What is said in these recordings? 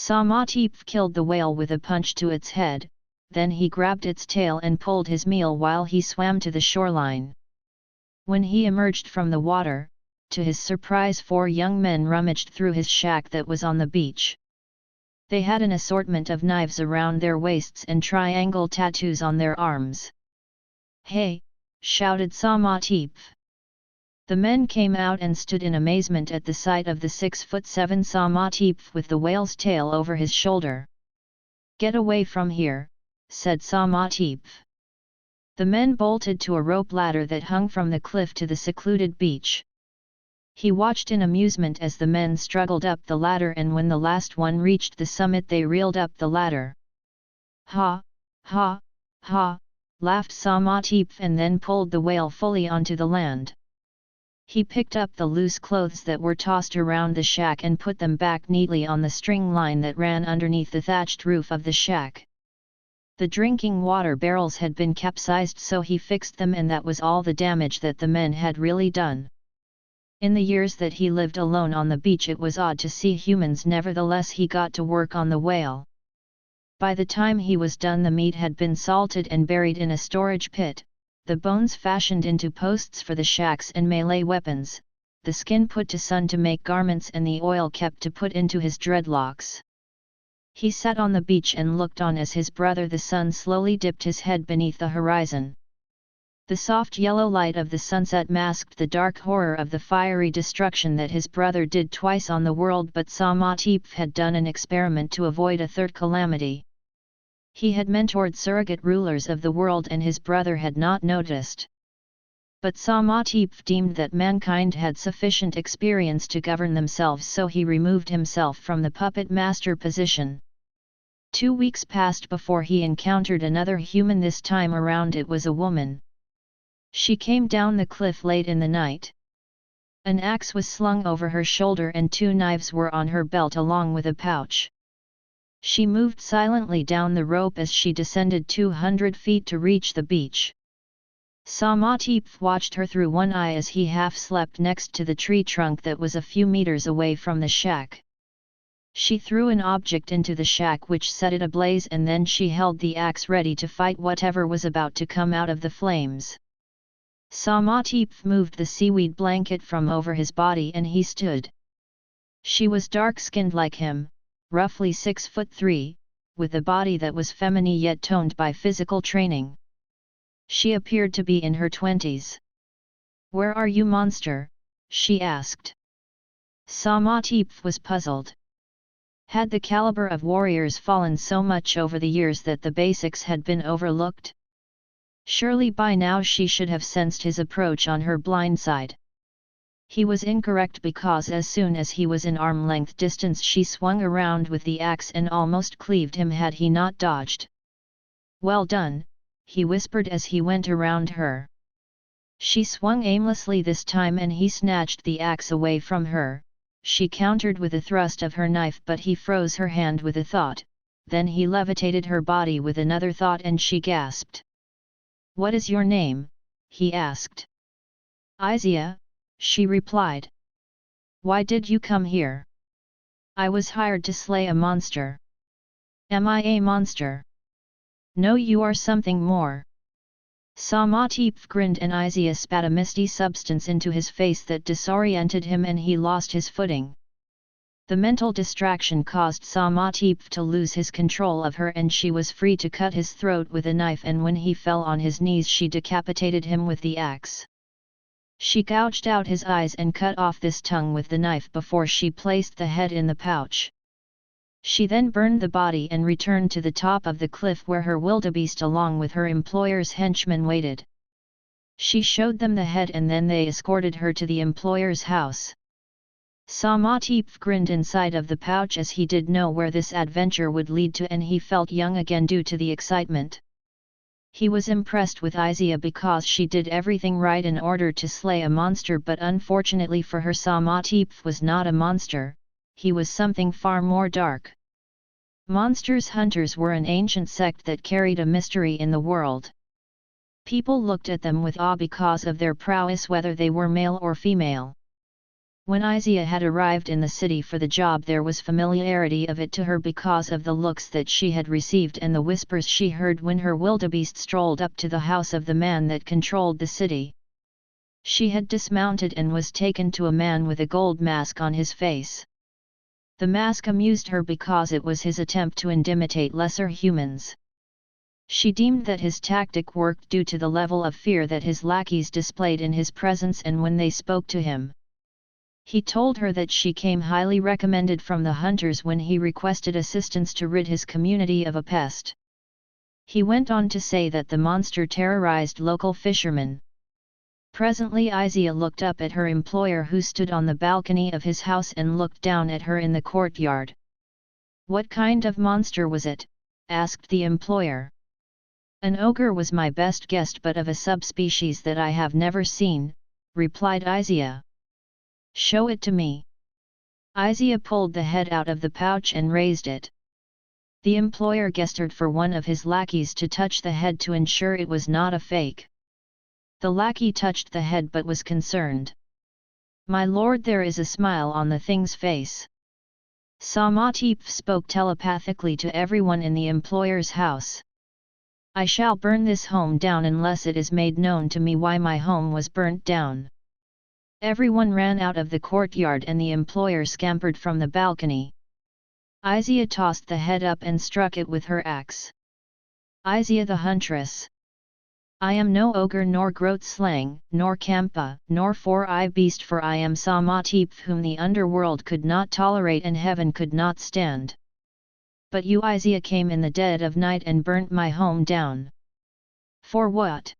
Sommoteph killed the whale with a punch to its head, then he grabbed its tail and pulled his meal while he swam to the shoreline. When he emerged from the water, to his surprise 4 young men rummaged through his shack that was on the beach. They had an assortment of knives around their waists and triangle tattoos on their arms. "Hey!" shouted Sommoteph. The men came out and stood in amazement at the sight of the 6'7" Sommoteph with the whale's tail over his shoulder. "Get away from here," said Sommoteph. The men bolted to a rope ladder that hung from the cliff to the secluded beach. He watched in amusement as the men struggled up the ladder, and when the last one reached the summit they reeled up the ladder. "Ha! Ha! Ha!" laughed Sommoteph and then pulled the whale fully onto the land. He picked up the loose clothes that were tossed around the shack and put them back neatly on the string line that ran underneath the thatched roof of the shack. The drinking water barrels had been capsized, so he fixed them, and that was all the damage that the men had really done. In the years that he lived alone on the beach, it was odd to see humans, nevertheless he got to work on the whale. By the time he was done, the meat had been salted and buried in a storage pit, the bones fashioned into posts for the shacks and melee weapons, the skin put to sun to make garments, and the oil kept to put into his dreadlocks. He sat on the beach and looked on as his brother the sun slowly dipped his head beneath the horizon. The soft yellow light of the sunset masked the dark horror of the fiery destruction that his brother did twice on the world, but Sommoteph had done an experiment to avoid a third calamity. He had mentored surrogate rulers of the world and his brother had not noticed. But Sommoteph deemed that mankind had sufficient experience to govern themselves, so he removed himself from the puppet master position. 2 weeks passed before he encountered another human. This time around it was a woman. She came down the cliff late in the night. An axe was slung over her shoulder and 2 knives were on her belt along with a pouch. She moved silently down the rope as she descended 200 feet to reach the beach. Sommoteph watched her through one eye as he half slept next to the tree trunk that was a few meters away from the shack. She threw an object into the shack which set it ablaze, and then she held the axe ready to fight whatever was about to come out of the flames. Sommoteph moved the seaweed blanket from over his body and he stood. She was dark-skinned like him, roughly 6'3", with a body that was feminine yet toned by physical training. She appeared to be in her 20s. "Where are you, monster?" she asked. Sommoteph was puzzled. Had the caliber of warriors fallen so much over the years that the basics had been overlooked? Surely by now she should have sensed his approach on her blind side. He was incorrect, because as soon as he was in arm-length distance she swung around with the axe and almost cleaved him had he not dodged. "Well done," he whispered as he went around her. She swung aimlessly this time and he snatched the axe away from her. She countered with a thrust of her knife, but he froze her hand with a thought, then he levitated her body with another thought and she gasped. "What is your name?" he asked. "Isia," she replied. "Why did you come here?" "I was hired to slay a monster." "Am I a monster?" "No, you are something more." Sommoteph grinned and Isia spat a misty substance into his face that disoriented him and he lost his footing. The mental distraction caused Sommoteph to lose his control of her and she was free to cut his throat with a knife, and when he fell on his knees she decapitated him with the axe. She gouged out his eyes and cut off this tongue with the knife before she placed the head in the pouch. She then burned the body and returned to the top of the cliff where her wildebeest along with her employer's henchmen waited. She showed them the head and then they escorted her to the employer's house. Sommoteph grinned inside of the pouch as he did know where this adventure would lead to, and he felt young again due to the excitement. He was impressed with Isia because she did everything right in order to slay a monster, but unfortunately for her Sommoteph was not a monster, he was something far more dark. Monsters hunters were an ancient sect that carried a mystery in the world. People looked at them with awe because of their prowess, whether they were male or female. When Izia had arrived in the city for the job, there was familiarity of it to her because of the looks that she had received and the whispers she heard when her wildebeest strolled up to the house of the man that controlled the city. She had dismounted and was taken to a man with a gold mask on his face. The mask amused her because it was his attempt to intimidate lesser humans. She deemed that his tactic worked due to the level of fear that his lackeys displayed in his presence and when they spoke to him. He told her that she came highly recommended from the hunters when he requested assistance to rid his community of a pest. He went on to say that the monster terrorized local fishermen. Presently Izia looked up at her employer, who stood on the balcony of his house and looked down at her in the courtyard. "What kind of monster was it?" asked the employer. "An ogre was my best guess, but of a subspecies that I have never seen," replied Izia. "Show it to me." Izia pulled the head out of the pouch and raised it. The employer gestured for one of his lackeys to touch the head to ensure it was not a fake. The lackey touched the head but was concerned. "My lord, there is a smile on the thing's face." Sommoteph spoke telepathically to everyone in the employer's house. "I shall burn this home down unless it is made known to me why my home was burnt down." Everyone ran out of the courtyard and the employer scampered from the balcony. Izia tossed the head up and struck it with her axe. Izia the huntress. "I am no ogre nor groat slang, nor kampa, nor four-eyed beast, for I am Sommoteph, whom the underworld could not tolerate and heaven could not stand. But you, Izia, came in the dead of night and burnt my home down. For what?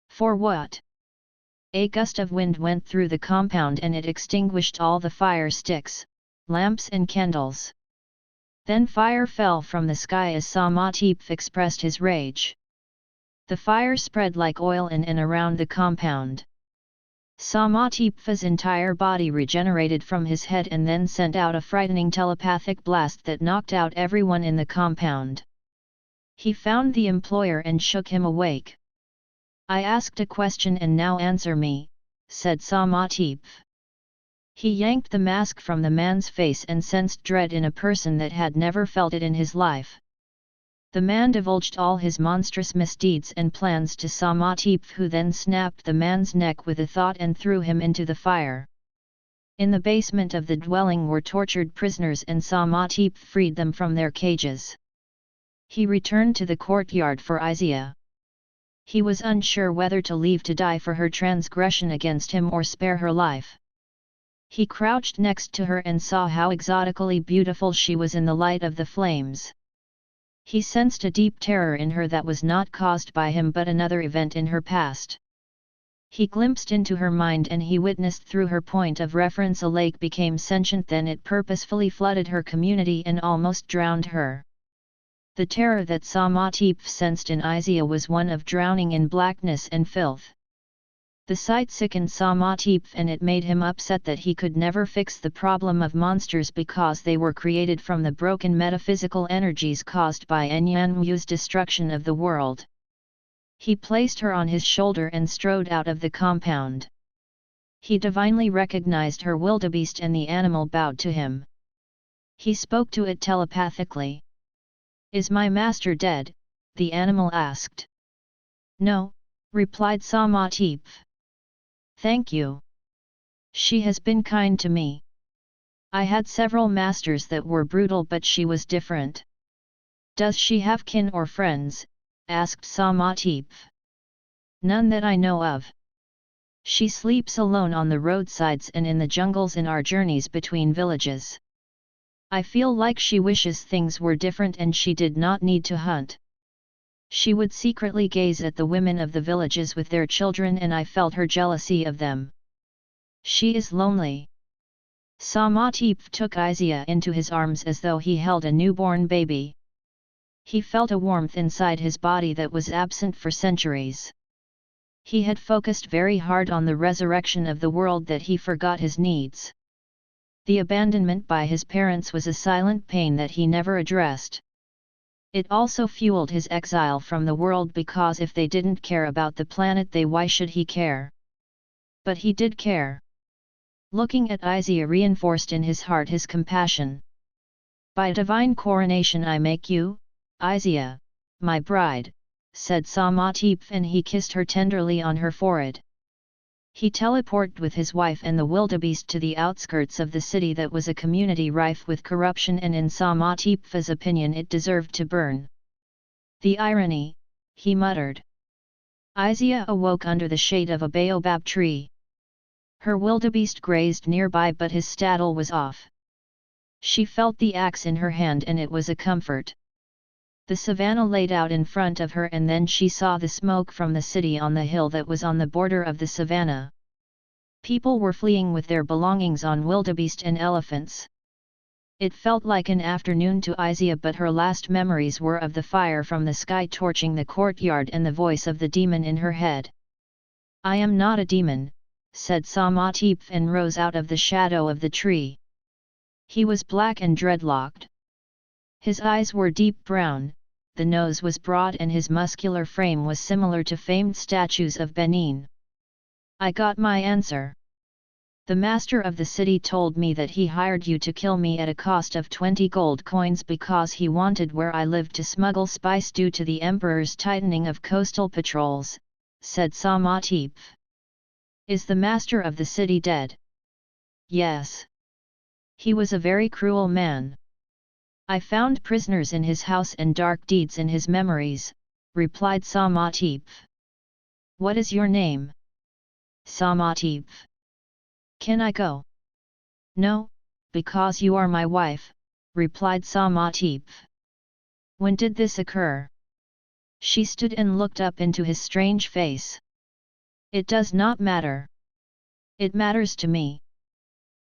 For what?" A gust of wind went through the compound and it extinguished all the fire sticks, lamps and candles. Then fire fell from the sky as Sommoteph expressed his rage. The fire spread like oil in and around the compound. Sommoteph's entire body regenerated from his head and then sent out a frightening telepathic blast that knocked out everyone in the compound. He found the employer and shook him awake. "I asked a question and now answer me," said Sommoteph. He yanked the mask from the man's face and sensed dread in a person that had never felt it in his life. The man divulged all his monstrous misdeeds and plans to Sommoteph, who then snapped the man's neck with a thought and threw him into the fire. In the basement of the dwelling were tortured prisoners and Sommoteph freed them from their cages. He returned to the courtyard for Izia. He was unsure whether to leave to die for her transgression against him or spare her life. He crouched next to her and saw how exotically beautiful she was in the light of the flames. He sensed a deep terror in her that was not caused by him but another event in her past. He glimpsed into her mind and he witnessed through her point of reference a lake became sentient, then it purposefully flooded her community and almost drowned her. The terror that Sommoteph sensed in Izia was one of drowning in blackness and filth. The sight sickened Sommoteph and it made him upset that he could never fix the problem of monsters because they were created from the broken metaphysical energies caused by Enyanmu's destruction of the world. He placed her on his shoulder and strode out of the compound. He divinely recognized her wildebeest and the animal bowed to him. He spoke to it telepathically. "Is my master dead?" the animal asked. "No," replied Sommoteph. "Thank you. She has been kind to me. I had several masters that were brutal, but she was different." "Does she have kin or friends?" asked Sommoteph. "None that I know of. She sleeps alone on the roadsides and in the jungles in our journeys between villages. I feel like she wishes things were different and she did not need to hunt. She would secretly gaze at the women of the villages with their children and I felt her jealousy of them. She is lonely." Sommoteph took Izia into his arms as though he held a newborn baby. He felt a warmth inside his body that was absent for centuries. He had focused very hard on the resurrection of the world that he forgot his needs. The abandonment by his parents was a silent pain that he never addressed. It also fueled his exile from the world because if they didn't care about the planet, why should he care? But he did care. Looking at Izia reinforced in his heart his compassion. By divine coronation I make you, Izia, my bride, said Sommoteph, and he kissed her tenderly on her forehead. He teleported with his wife and the wildebeest to the outskirts of the city that was a community rife with corruption, and in Sommoteph's opinion it deserved to burn. The irony, he muttered. Izia awoke under the shade of a baobab tree. Her wildebeest grazed nearby, but his saddle was off. She felt the axe in her hand, and it was a comfort. The savannah laid out in front of her, and then she saw the smoke from the city on the hill that was on the border of the savannah. People were fleeing with their belongings on wildebeest and elephants. It felt like an afternoon to Izia, but her last memories were of the fire from the sky torching the courtyard and the voice of the demon in her head. I am not a demon, said Sommoteph, and rose out of the shadow of the tree. He was black and dreadlocked. His eyes were deep brown, the nose was broad, and his muscular frame was similar to famed statues of Benin. I got my answer. The master of the city told me that he hired you to kill me at a cost of 20 gold coins because he wanted where I lived to smuggle spice due to the emperor's tightening of coastal patrols, said Sommoteph. Is the master of the city dead? Yes. He was a very cruel man. I found prisoners in his house and dark deeds in his memories, replied Sommoteph. What is your name? Sommoteph. Can I go? No, because you are my wife, replied Sommoteph. When did this occur? She stood and looked up into his strange face. It does not matter. It matters to me.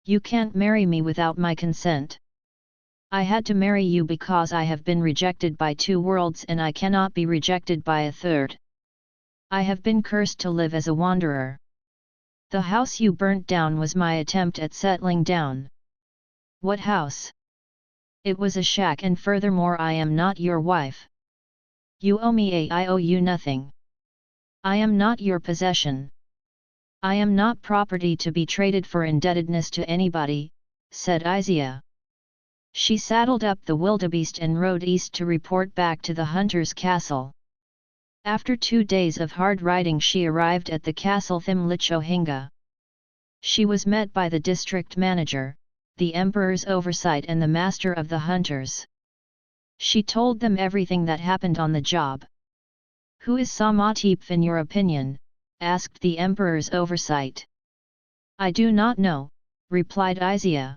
You can't marry me without my consent. I had to marry you because I have been rejected by 2 worlds, and I cannot be rejected by a 3rd. I have been cursed to live as a wanderer. The house you burnt down was my attempt at settling down. What house? It was a shack, and furthermore I am not your wife. You owe me I owe you nothing. I am not your possession. I am not property to be traded for indebtedness to anybody, said Izia. She saddled up the wildebeest and rode east to report back to the hunter's castle. After 2 days of hard riding she arrived at the castle Thimlichohinga. She was met by the district manager, the emperor's oversight, and the master of the hunters. She told them everything that happened on the job. Who is Sommoteph in your opinion? Asked the emperor's oversight. I do not know, replied Izia.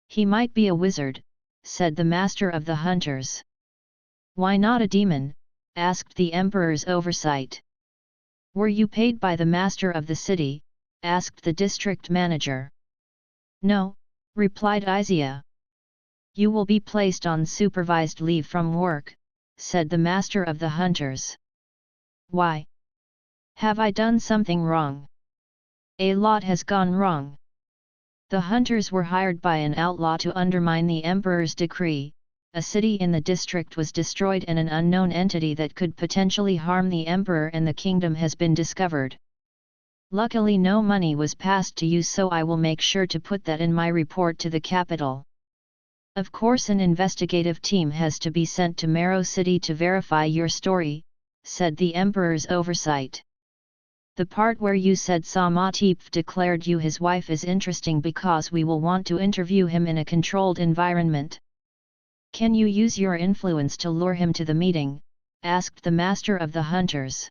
He might be a wizard, said the master of the hunters. Why not a demon? Asked the emperor's oversight. Were you paid by the master of the city? Asked the district manager. No, replied Izia. You will be placed on supervised leave from work, said the master of the hunters. Why? Have I done something wrong? A lot has gone wrong. The hunters were hired by an outlaw to undermine the emperor's decree. A city in the district was destroyed and an unknown entity that could potentially harm the emperor and the kingdom has been discovered. Luckily no money was passed to you, so I will make sure to put that in my report to the capital. Of course an investigative team has to be sent to Mero City to verify your story, said the emperor's oversight. The part where you said Sommoteph declared you his wife is interesting because we will want to interview him in a controlled environment. Can you use your influence to lure him to the meeting? Asked the master of the hunters.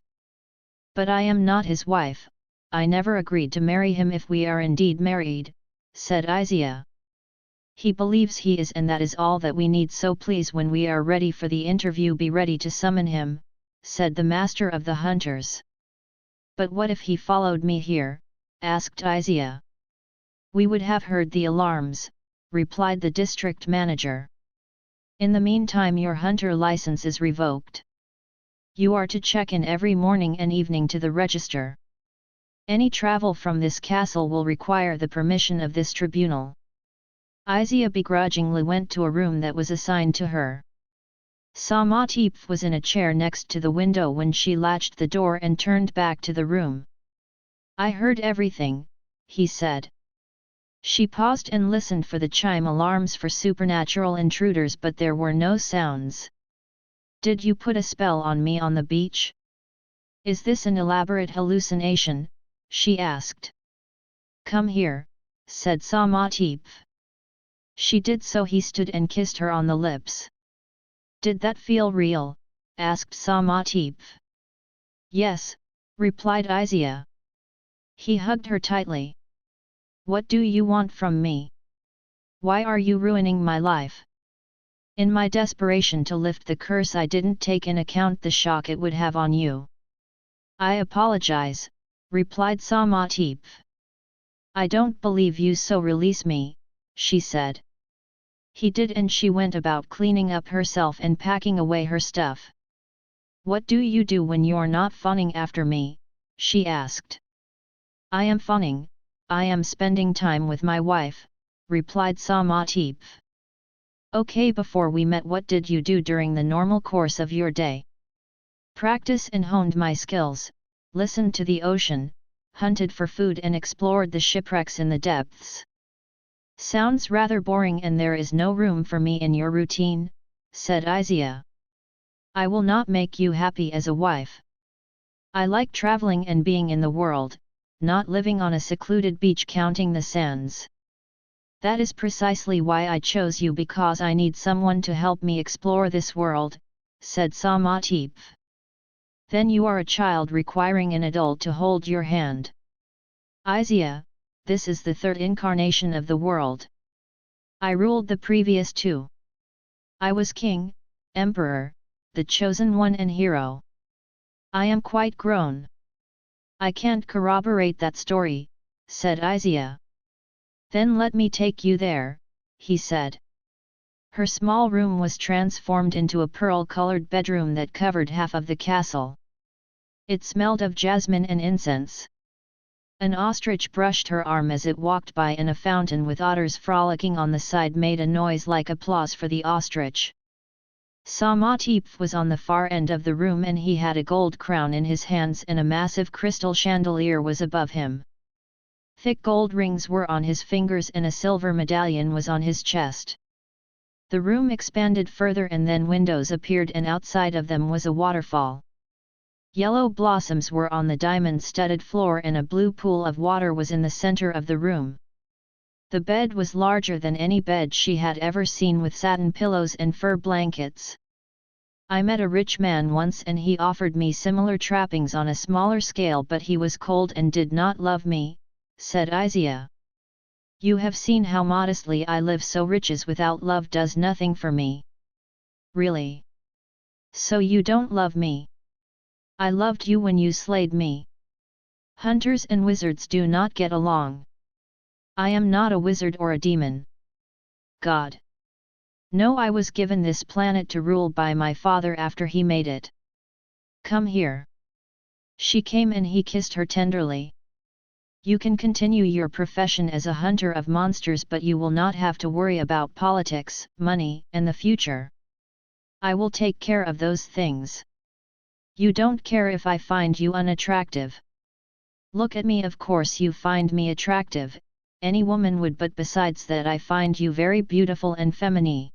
But I am not his wife, I never agreed to marry him if we are indeed married, said Izia. He believes he is, and that is all that we need, so please when we are ready for the interview be ready to summon him, said the master of the hunters. But what if he followed me here? Asked Izia. We would have heard the alarms, replied the district manager. In the meantime your hunter license is revoked. You are to check in every morning and evening to the register. Any travel from this castle will require the permission of this tribunal. Izia begrudgingly went to a room that was assigned to her. Sommoteph was in a chair next to the window when she latched the door and turned back to the room. I heard everything, he said. She paused and listened for the chime alarms for supernatural intruders, but there were no sounds. Did you put a spell on me on the beach? Is this an elaborate hallucination? She asked. Come here, said Sommoteph. She did so. He stood and kissed her on the lips. Did that feel real? Asked Sommoteph. Yes, replied Izia. He hugged her tightly. What do you want from me? Why are you ruining my life? In my desperation to lift the curse, I didn't take in account the shock it would have on you. I apologize, replied Sommoteph. I don't believe you, so release me, she said. He did, and she went about cleaning up herself and packing away her stuff. What do you do when you're not fawning after me? She asked. I am fawning, I am spending time with my wife, replied Sommoteph. Okay, before we met, what did you do during the normal course of your day? Practice and honed my skills, listened to the ocean, hunted for food and explored the shipwrecks in the depths. Sounds rather boring, and there is no room for me in your routine, said Izia. I will not make you happy as a wife. I like traveling and being in the world, not living on a secluded beach counting the sands. That is precisely why I chose you, because I need someone to help me explore this world, said Sommoteph. Then you are a child requiring an adult to hold your hand. Izia, this is the third incarnation of the world. I ruled the previous two. I was king, emperor, the chosen one and hero. I am quite grown. I can't corroborate that story, said Izia. Then let me take you there, he said. Her small room was transformed into a pearl-colored bedroom that covered half of the castle. It smelled of jasmine and incense. An ostrich brushed her arm as it walked by, and a fountain with otters frolicking on the side made a noise like applause for the ostrich. Sommoteph was on the far end of the room, and he had a gold crown in his hands and a massive crystal chandelier was above him. Thick gold rings were on his fingers and a silver medallion was on his chest. The room expanded further, and then windows appeared, and outside of them was a waterfall. Yellow blossoms were on the diamond-studded floor, and a blue pool of water was in the center of the room. The bed was larger than any bed she had ever seen, with satin pillows and fur blankets. I met a rich man once, and he offered me similar trappings on a smaller scale, but he was cold and did not love me, said Izia. You have seen how modestly I live, so riches without love does nothing for me. Really? So you don't love me? I loved you when you slayed me. Hunters and wizards do not get along. I am not a wizard or a demon. God. No, I was given this planet to rule by my father after he made it. Come here. She came and he kissed her tenderly. You can continue your profession as a hunter of monsters, but you will not have to worry about politics, money, and the future. I will take care of those things. You don't care if I find you unattractive. Look at me, of course you find me attractive, any woman would, but besides that I find you very beautiful and feminine.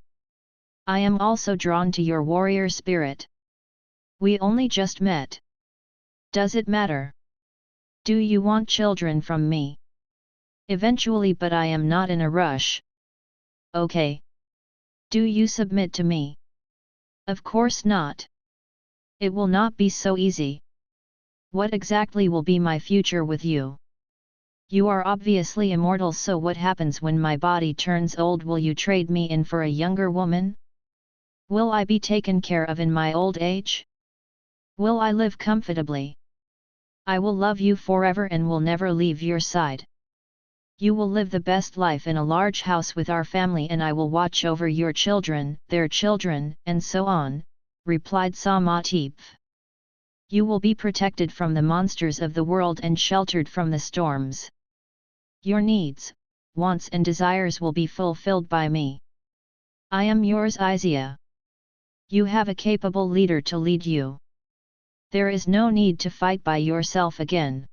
I am also drawn to your warrior spirit. We only just met. Does it matter? Do you want children from me? Eventually, but I am not in a rush. Okay. Do you submit to me? Of course not. It will not be so easy. What exactly will be my future with you? You are obviously immortal, so what happens when my body turns old? Will you trade me in for a younger woman? Will I be taken care of in my old age? Will I live comfortably? I will love you forever and will never leave your side. You will live the best life in a large house with our family, and I will watch over your children, their children, and so on, replied Sommoteph. You will be protected from the monsters of the world and sheltered from the storms. Your needs, wants and desires will be fulfilled by me. I am yours, Izia. You have a capable leader to lead you. There is no need to fight by yourself again.